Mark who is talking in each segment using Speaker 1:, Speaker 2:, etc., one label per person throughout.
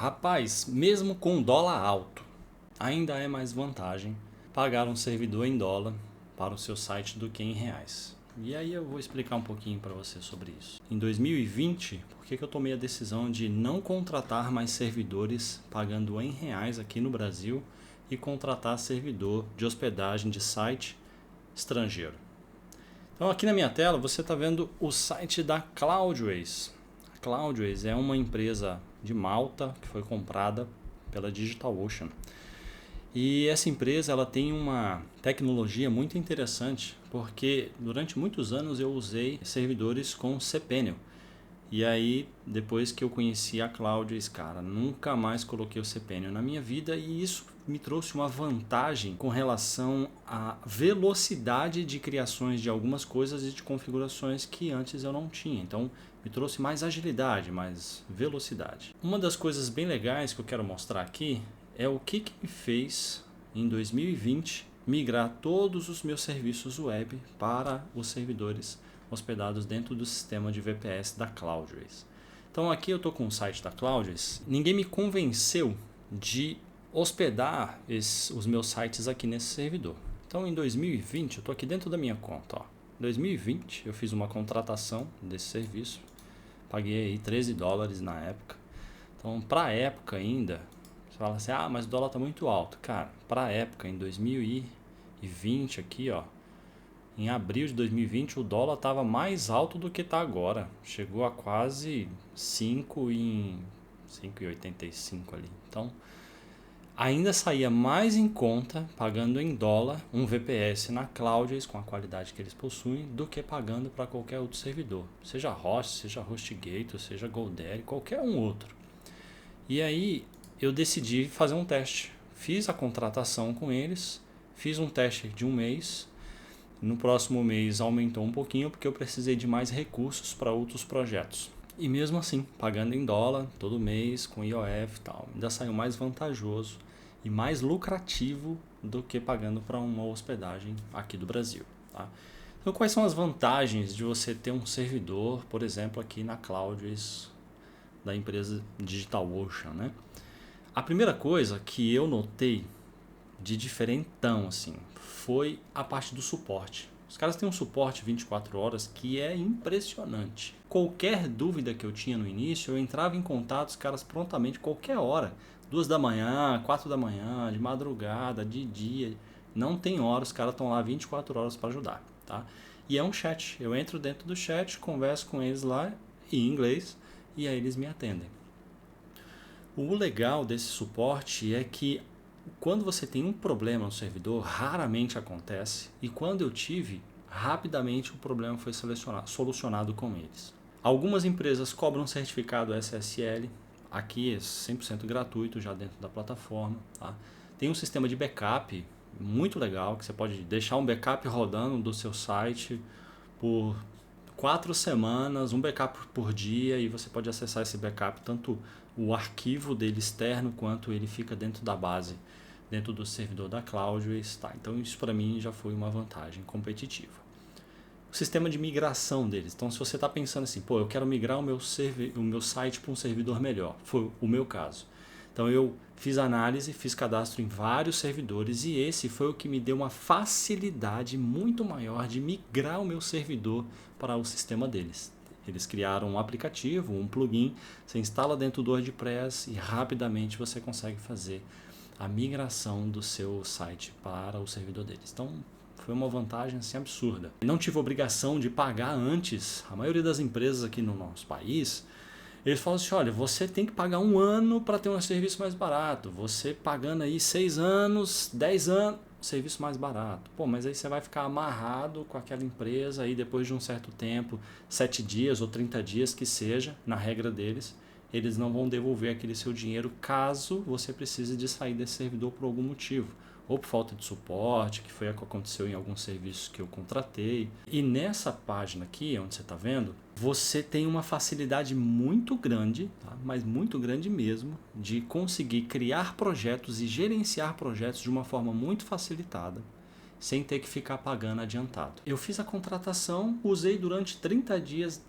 Speaker 1: Rapaz, mesmo com dólar alto, ainda é mais vantagem pagar um servidor em dólar para o seu site do que em reais. E aí eu vou explicar um pouquinho para você sobre isso. Em 2020, por que eu tomei a decisão de não contratar mais servidores pagando em reais aqui no Brasil e contratar servidor de hospedagem de site estrangeiro? Então aqui na minha tela você está vendo o site da Cloudways. A Cloudways é uma empresa de Malta que foi comprada pela DigitalOcean. E essa empresa ela tem uma tecnologia muito interessante, porque durante muitos anos eu usei servidores com cPanel. E aí, depois que eu conheci a Cloudways, cara, nunca mais coloquei o cPanel na minha vida e isso me trouxe uma vantagem com relação à velocidade de criações de algumas coisas e de configurações que antes eu não tinha. Então, me trouxe mais agilidade, mais velocidade. Uma das coisas bem legais que eu quero mostrar aqui é o que me fez, em 2020, migrar todos os meus serviços web para os servidores hospedados dentro do sistema de VPS da Cloudways. Então aqui eu estou com o site da Cloudways. Ninguém me convenceu de hospedar os meus sites aqui nesse servidor. Então em 2020, eu estou aqui dentro da minha conta. Em 2020 eu fiz uma contratação desse serviço. Paguei aí $13 na época. Então para a época ainda, você fala assim, mas o dólar está muito alto. Cara, para a época, em 2020 aqui, ó, em abril de 2020, o dólar estava mais alto do que está agora. Chegou a quase 5,85 ali. Então, ainda saía mais em conta, pagando em dólar, um VPS na Cloudways, com a qualidade que eles possuem, do que pagando para qualquer outro servidor. Seja Host, seja HostGator, seja GoDaddy, qualquer um outro. E aí, eu decidi fazer um teste. Fiz a contratação com eles, fiz um teste de um mês. No próximo mês aumentou um pouquinho porque eu precisei de mais recursos para outros projetos. E mesmo assim, pagando em dólar todo mês com IOF e tal, ainda saiu mais vantajoso e mais lucrativo do que pagando para uma hospedagem aqui do Brasil. Tá? Então quais são as vantagens de você ter um servidor, por exemplo, aqui na Cloudways da empresa DigitalOcean, né? A primeira coisa que eu notei de diferentão assim, foi a parte do suporte. Os caras têm um suporte 24 horas que é impressionante. Qualquer dúvida que eu tinha no início, eu entrava em contato, os caras prontamente, qualquer hora. 2 da manhã, 4 da manhã, de madrugada, de dia. Não tem hora, os caras estão lá 24 horas para ajudar. Tá? E é um chat. Eu entro dentro do chat, converso com eles lá em inglês e aí eles me atendem. O legal desse suporte é que quando você tem um problema no servidor, raramente acontece. E quando eu tive, rapidamente o problema foi solucionado com eles. Algumas empresas cobram certificado SSL. Aqui é 100% gratuito já dentro da plataforma. Tá? Tem um sistema de backup muito legal, que você pode deixar um backup rodando do seu site por 4 semanas, um backup por dia, e você pode acessar esse backup, tanto o arquivo dele externo, quanto ele fica dentro da base, dentro do servidor da Cloudways. Tá? Então isso para mim já foi uma vantagem competitiva. O sistema de migração deles. Então se você está pensando assim, eu quero migrar o meu site para um servidor melhor. Foi o meu caso. Então eu fiz análise, fiz cadastro em vários servidores e esse foi o que me deu uma facilidade muito maior de migrar o meu servidor para o sistema deles. Eles criaram um aplicativo, um plugin, você instala dentro do WordPress e rapidamente você consegue fazer a migração do seu site para o servidor deles. Então foi uma vantagem assim, absurda. Não tive obrigação de pagar antes. A maioria das empresas aqui no nosso país, eles falam assim, olha, você tem que pagar 1 ano para ter um serviço mais barato. Você pagando aí 6 anos, 10 anos, serviço mais barato. Mas aí você vai ficar amarrado com aquela empresa aí depois de um certo tempo, 7 dias ou 30 dias que seja, na regra deles, eles não vão devolver aquele seu dinheiro caso você precise de sair desse servidor por algum motivo. Ou por falta de suporte, que foi o que aconteceu em alguns serviços que eu contratei. E nessa página aqui, onde você está vendo, você tem uma facilidade muito grande, tá? Mas muito grande mesmo, de conseguir criar projetos e gerenciar projetos de uma forma muito facilitada, sem ter que ficar pagando adiantado. Eu fiz a contratação, usei durante 30 dias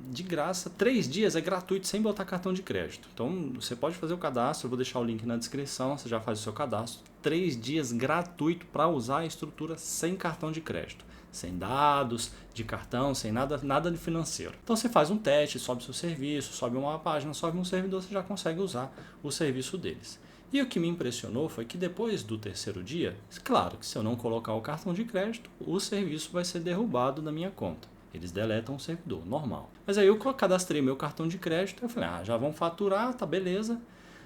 Speaker 1: de graça, 3 dias é gratuito sem botar cartão de crédito. Então você pode fazer o cadastro, eu vou deixar o link na descrição, você já faz o seu cadastro. 3 dias gratuito para usar a estrutura sem cartão de crédito, sem dados de cartão, sem nada de financeiro. Então você faz um teste, sobe seu serviço, sobe uma página, sobe um servidor, você já consegue usar o serviço deles. E o que me impressionou foi que depois do 3º dia, claro que se eu não colocar o cartão de crédito, o serviço vai ser derrubado da minha conta. Eles deletam o servidor, normal. Mas aí eu cadastrei meu cartão de crédito, eu falei, já vão faturar, tá beleza.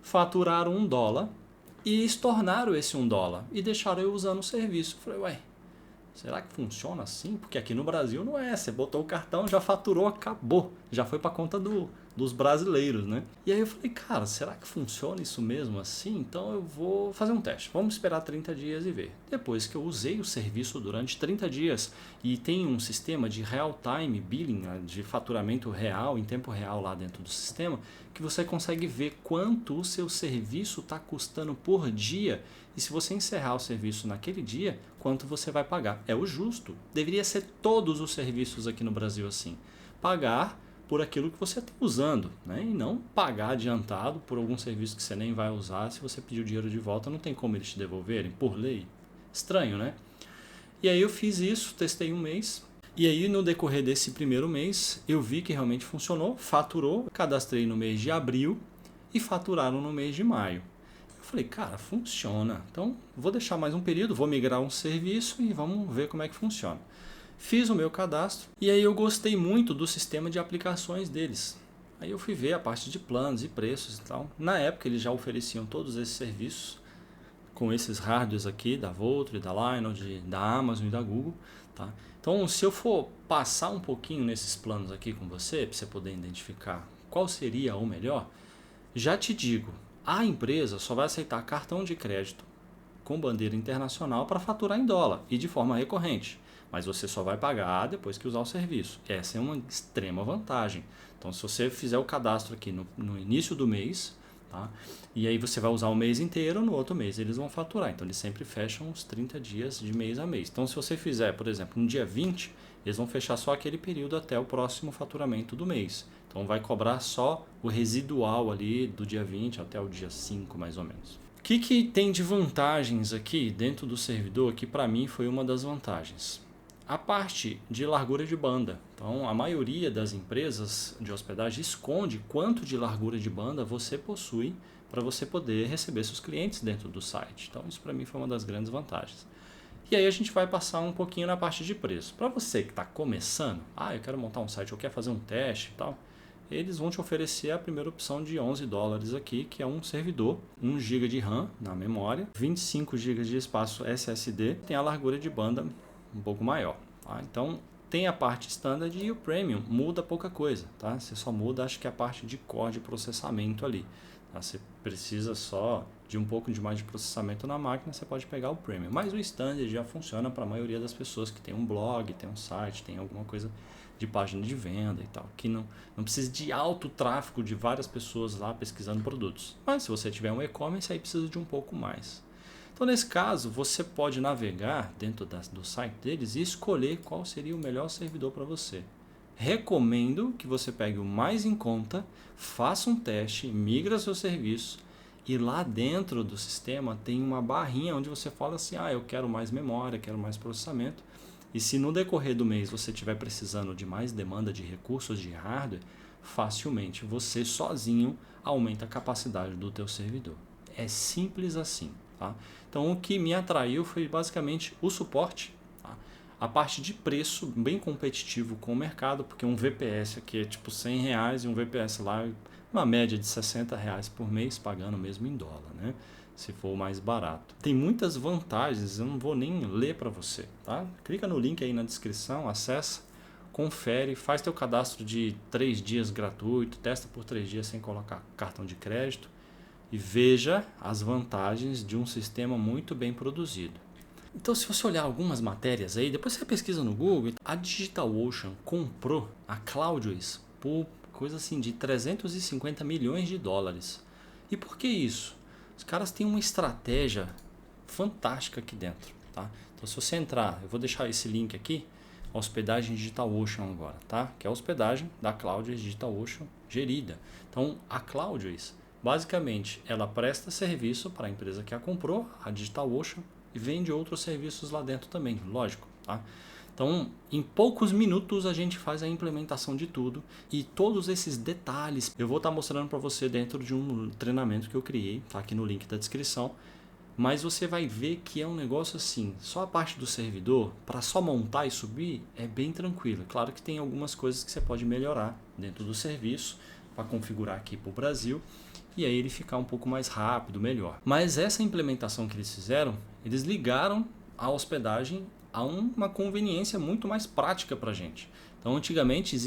Speaker 1: Faturaram $1 e estornaram esse $1 e deixaram eu usando o serviço. Eu falei, ué, será que funciona assim? Porque aqui no Brasil não é. Você botou o cartão, já faturou, acabou. Já foi para a conta dos brasileiros, né? E aí eu falei, cara, será que funciona isso mesmo assim? Então eu vou fazer um teste. Vamos esperar 30 dias e ver. Depois que eu usei o serviço durante 30 dias e tem um sistema de real-time billing, de faturamento real, em tempo real lá dentro do sistema, que você consegue ver quanto o seu serviço está custando por dia e se você encerrar o serviço naquele dia, quanto você vai pagar. É o justo. Deveria ser todos os serviços aqui no Brasil assim. Pagar por aquilo que você está usando, né? E não pagar adiantado por algum serviço que você nem vai usar. Se você pedir o dinheiro de volta, não tem como eles te devolverem, por lei. Estranho, né? E aí eu fiz isso, testei um mês. E aí no decorrer desse primeiro mês, eu vi que realmente funcionou, faturou, cadastrei no mês de abril e faturaram no mês de maio. Eu falei, cara, funciona. Então vou deixar mais um período, vou migrar um serviço e vamos ver como é que funciona. Fiz o meu cadastro e aí eu gostei muito do sistema de aplicações deles. Aí eu fui ver a parte de planos e preços e tal. Na época eles já ofereciam todos esses serviços com esses hardwares aqui da Voltri, da Linode, da Amazon e da Google. Tá? Então se eu for passar um pouquinho nesses planos aqui com você, para você poder identificar qual seria o melhor, já te digo, a empresa só vai aceitar cartão de crédito com bandeira internacional para faturar em dólar e de forma recorrente. Mas você só vai pagar depois que usar o serviço. Essa é uma extrema vantagem. Então, se você fizer o cadastro aqui no início do mês, tá? E aí você vai usar o mês inteiro, no outro mês eles vão faturar. Então, eles sempre fecham os 30 dias de mês a mês. Então, se você fizer, por exemplo, no dia 20, eles vão fechar só aquele período até o próximo faturamento do mês. Então, vai cobrar só o residual ali do dia 20 até o dia 5, mais ou menos. O que tem de vantagens aqui dentro do servidor, que para mim foi uma das vantagens? A parte de largura de banda. Então, a maioria das empresas de hospedagem esconde quanto de largura de banda você possui para você poder receber seus clientes dentro do site. Então, isso para mim foi uma das grandes vantagens. E aí a gente vai passar um pouquinho na parte de preço. Para você que está começando, eu quero montar um site, eu quero fazer um teste e tal, eles vão te oferecer a primeira opção de $11 aqui, que é um servidor, 1 GB de RAM na memória, 25 GB de espaço SSD, tem a largura de banda um pouco maior. Tá? Então tem a parte standard e o premium muda pouca coisa. Tá? Você só muda, acho que a parte de core de processamento ali. Tá? Você precisa só de um pouco de mais de processamento na máquina, você pode pegar o premium. Mas o standard já funciona para a maioria das pessoas que tem um blog, tem um site, tem alguma coisa de página de venda e tal, que não precisa de alto tráfego de várias pessoas lá pesquisando produtos. Mas se você tiver um e-commerce, aí precisa de um pouco mais. Então, nesse caso, você pode navegar dentro do site deles e escolher qual seria o melhor servidor para você. Recomendo que você pegue o mais em conta, faça um teste, migra seu serviço e lá dentro do sistema tem uma barrinha onde você fala assim, eu quero mais memória, quero mais processamento. E se no decorrer do mês você estiver precisando de mais demanda de recursos de hardware, facilmente você sozinho aumenta a capacidade do teu servidor. É simples assim. Tá? Então o que me atraiu foi basicamente o suporte, tá? A parte de preço bem competitivo com o mercado, porque um VPS aqui é tipo R$100 e um VPS lá uma média de R$60 por mês, pagando mesmo em dólar, né? Se for o mais barato. Tem muitas vantagens, eu não vou nem ler para você. Tá? Clica no link aí na descrição, acessa, confere, faz teu cadastro de 3 dias gratuito, testa por 3 dias sem colocar cartão de crédito. E veja as vantagens de um sistema muito bem produzido. Então, se você olhar algumas matérias aí, depois você pesquisa no Google, a DigitalOcean comprou a Cloudways por coisa assim de $350 milhões. E por que isso? Os caras têm uma estratégia fantástica aqui dentro. Tá? Então, se você entrar, eu vou deixar esse link aqui, a hospedagem DigitalOcean agora, tá? Que é a hospedagem da Cloudways DigitalOcean gerida. Então, a Cloudways, basicamente, ela presta serviço para a empresa que a comprou, a DigitalOcean, e vende outros serviços lá dentro também, lógico, tá? Então, em poucos minutos a gente faz a implementação de tudo e todos esses detalhes eu vou estar mostrando para você dentro de um treinamento que eu criei, tá aqui no link da descrição. Mas você vai ver que é um negócio assim, só a parte do servidor, para só montar e subir, é bem tranquilo. Claro que tem algumas coisas que você pode melhorar dentro do serviço, para configurar aqui para o Brasil, e aí ele ficar um pouco mais rápido, melhor. Mas essa implementação que eles fizeram, eles ligaram a hospedagem a uma conveniência muito mais prática para a gente. Então, antigamente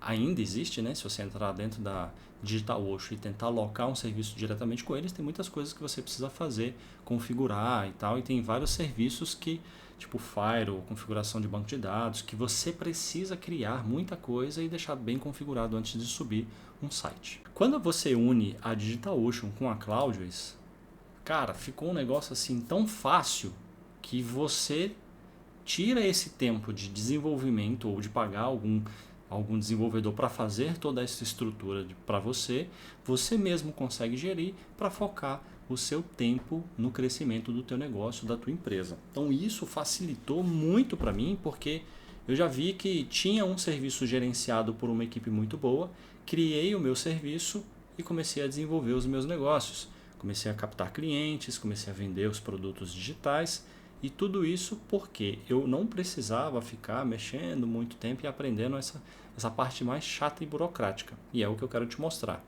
Speaker 1: ainda existe, né? Se você entrar dentro da DigitalOcean e tentar alocar um serviço diretamente com eles, tem muitas coisas que você precisa fazer, configurar e tal, e tem vários serviços que, tipo Firewall, configuração de banco de dados, que você precisa criar muita coisa e deixar bem configurado antes de subir um site. Quando você une a DigitalOcean com a Cloudways, cara, ficou um negócio assim tão fácil que você tira esse tempo de desenvolvimento ou de pagar algum desenvolvedor para fazer toda essa estrutura para você mesmo consegue gerir para focar o seu tempo no crescimento do teu negócio, da tua empresa. Então isso facilitou muito para mim, porque eu já vi que tinha um serviço gerenciado por uma equipe muito boa, criei o meu serviço e comecei a desenvolver os meus negócios. Comecei a captar clientes, comecei a vender os produtos digitais. E tudo isso porque eu não precisava ficar mexendo muito tempo e aprendendo essa parte mais chata e burocrática. E é o que eu quero te mostrar.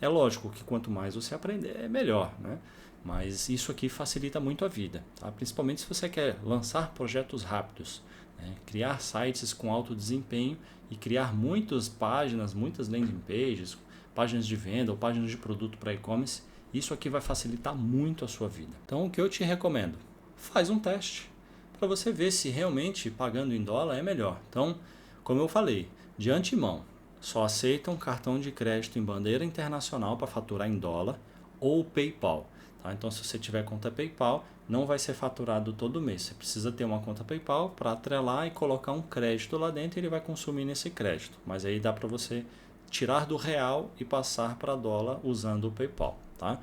Speaker 1: É lógico que quanto mais você aprender, é melhor, né? Mas isso aqui facilita muito a vida, tá? Principalmente se você quer lançar projetos rápidos, né? Criar sites com alto desempenho e criar muitas páginas, muitas landing pages, páginas de venda ou páginas de produto para e-commerce. Isso aqui vai facilitar muito a sua vida. Então, o que eu te recomendo? Faz um teste para você ver se realmente pagando em dólar é melhor. Então, como eu falei, de antemão, só aceitam cartão de crédito em bandeira internacional para faturar em dólar ou PayPal. Tá? Então, se você tiver conta PayPal, não vai ser faturado todo mês. Você precisa ter uma conta PayPal para atrelar e colocar um crédito lá dentro e ele vai consumir nesse crédito. Mas aí dá para você tirar do real e passar para dólar usando o PayPal. Tá?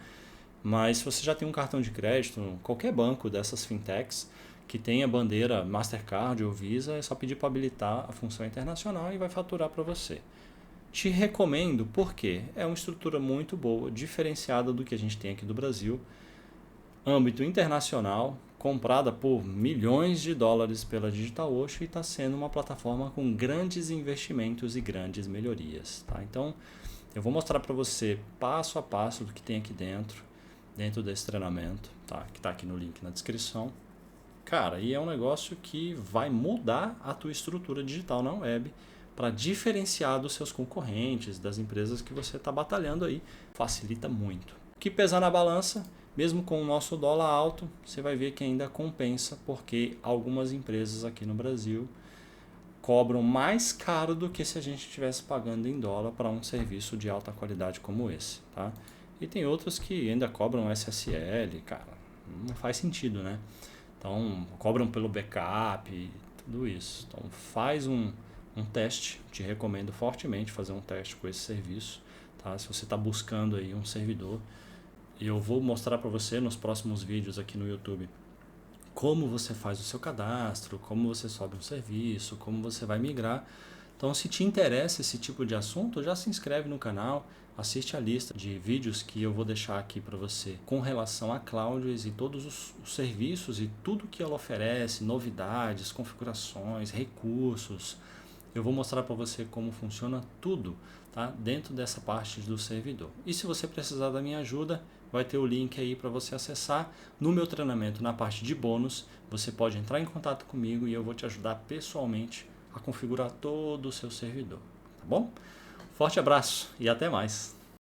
Speaker 1: Mas se você já tem um cartão de crédito, qualquer banco dessas fintechs que tenha bandeira Mastercard ou Visa, é só pedir para habilitar a função internacional e vai faturar para você. Te recomendo porque é uma estrutura muito boa, diferenciada do que a gente tem aqui do Brasil, âmbito internacional, comprada por milhões de dólares pela DigitalOcean e está sendo uma plataforma com grandes investimentos e grandes melhorias. Tá? Então, eu vou mostrar para você passo a passo do que tem aqui dentro desse treinamento, tá? Que está aqui no link na descrição. Cara, e é um negócio que vai mudar a tua estrutura digital na web para diferenciar dos seus concorrentes, das empresas que você está batalhando aí. Facilita muito. O que pesar na balança, mesmo com o nosso dólar alto, você vai ver que ainda compensa, porque algumas empresas aqui no Brasil cobram mais caro do que se a gente estivesse pagando em dólar para um serviço de alta qualidade como esse, tá? E tem outros que ainda cobram SSL, cara, não faz sentido, né? Então, cobram pelo backup e tudo isso. Então, faz um teste, te recomendo fortemente fazer um teste com esse serviço, tá? Se você está buscando aí um servidor, eu vou mostrar para você nos próximos vídeos aqui no YouTube como você faz o seu cadastro, como você sobe um serviço, como você vai migrar. Então, se te interessa esse tipo de assunto, já se inscreve no canal, assiste a lista de vídeos que eu vou deixar aqui para você com relação a Cloudways e todos os serviços e tudo que ela oferece, novidades, configurações, recursos. Eu vou mostrar para você como funciona tudo, tá? Dentro dessa parte do servidor. E se você precisar da minha ajuda, vai ter o link aí para você acessar. No meu treinamento, na parte de bônus, você pode entrar em contato comigo e eu vou te ajudar pessoalmente a configurar todo o seu servidor, tá bom? Forte abraço e até mais!